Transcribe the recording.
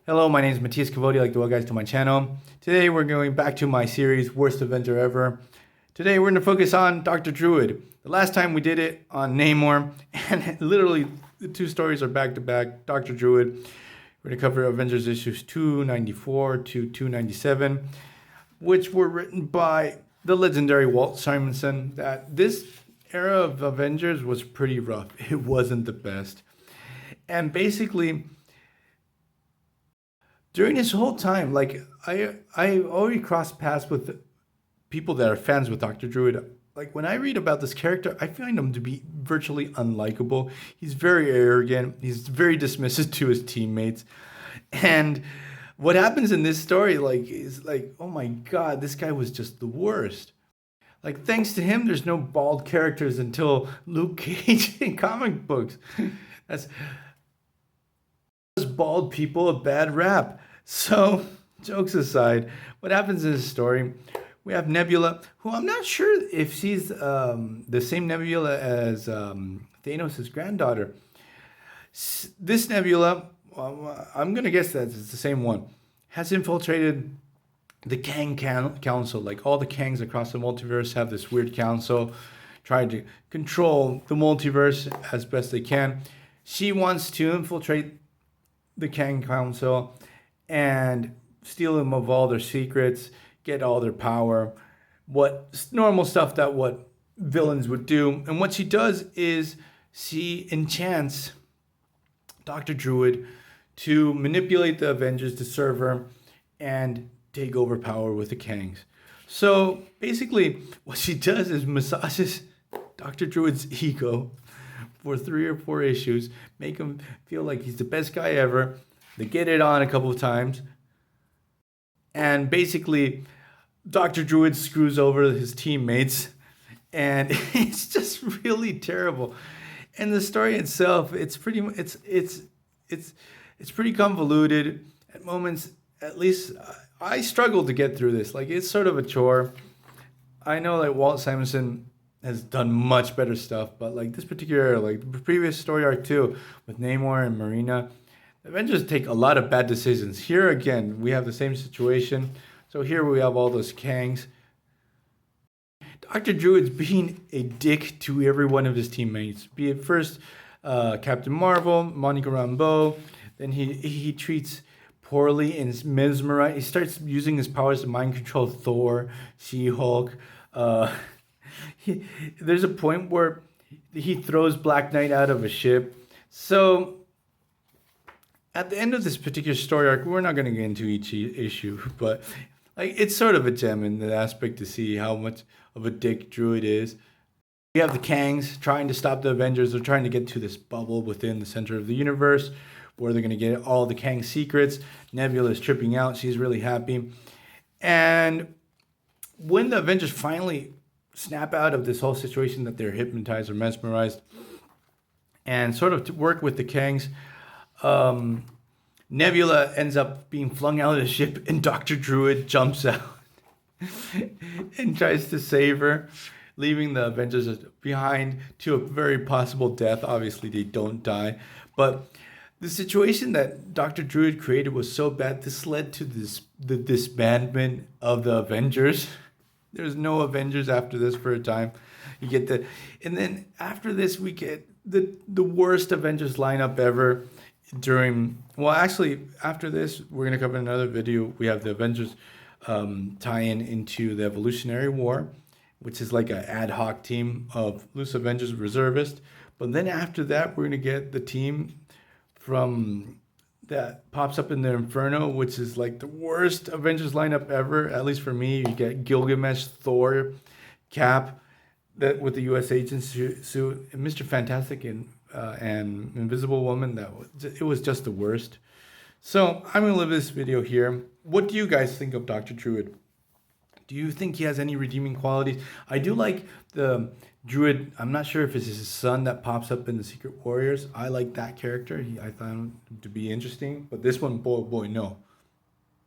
Hello, my name is Matthias Cavodi. I'd like to welcome you guys to my channel. Today we're going back to my series, Worst Avenger Ever. Today we're going to focus on Dr. Druid. The last time we did it on Namor, and literally the two stories are back to back. Dr. Druid. We're going to cover Avengers issues 294 to 297, which were written by the legendary Walter Simonson. That this era of Avengers was pretty rough. It wasn't the best. And basically, during this whole time, like I already crossed paths with people that are fans with Dr. Druid. Like when I read about this character, I find him to be virtually unlikable. He's very arrogant. He's very dismissive to his teammates. And what happens in this story, is like, oh my God, this guy was just the worst. Like, thanks to him, there's no bald characters until Luke Cage in comic books. That's bald people a bad rap. So, jokes aside, what happens in this story? We have Nebula, who I'm not sure if she's the same Nebula as Thanos' granddaughter. This Nebula, I'm going to guess that it's the same one, has infiltrated the Kang Council. Like all the Kangs across the multiverse have this weird council trying to control the multiverse as best they can. She wants to infiltrate the Kang Council and steal them of all their secrets, get all their power, what normal stuff that what villains would do. And what she does is she enchants Dr. Druid to manipulate the Avengers to serve her and take over power with the Kangs. So basically what she does is massages Dr. Druid's ego for 3 or 4 issues, make him feel like he's the best guy ever. They get it on a couple of times. And basically, Dr. Druid screws over his teammates. And it's just really terrible. And the story itself, it's pretty convoluted at moments. At least I struggled to get through this. Like, it's sort of a chore. I know that Walt Simonson has done much better stuff, but like this particular, like the previous story arc too, with Namor and Marina, the Avengers take a lot of bad decisions. Here again, we have the same situation. So here we have all those Kangs. Dr. Druid's being a dick to every one of his teammates. Be it first Captain Marvel, Monica Rambeau, then he treats poorly and mesmerized. He starts using his powers to mind control Thor, She-Hulk. There's a point where he throws Black Knight out of a ship. So at the end of this particular story arc, we're not going to get into each issue, but like it's sort of a gem in the aspect to see how much of a dick Druid is. We have the Kangs trying to stop the Avengers. They're trying to get to this bubble within the center of the universe where they're going to get all the Kang secrets. Nebula is tripping out. She's really happy. And when the Avengers finally snap out of this whole situation that they're hypnotized or mesmerized and sort of to work with the Kangs, Nebula ends up being flung out of the ship and Dr. Druid jumps out and tries to save her, leaving the Avengers behind to a very possible death. Obviously, they don't die, but the situation that Dr. Druid created was so bad, this led to the disbandment of the Avengers. There's no Avengers after this for a time. You get and then after this, we get the worst Avengers lineup ever after this, we're going to cover another video. We have the Avengers tie-in into the Evolutionary War, which is like an ad hoc team of loose Avengers reservists. But then after that, we're going to get the team from that pops up in the Inferno, which is like the worst Avengers lineup ever, at least for me. You get Gilgamesh, Thor, Cap, that with the U.S. agent suit, and Mr. Fantastic and Invisible Woman. It was just the worst. So I'm going to leave this video here. What do you guys think of Dr. Druid? Do you think he has any redeeming qualities? I do like the Druid. I'm not sure if it's his son that pops up in the Secret Warriors. I like that character. I found him to be interesting. But this one, boy, no.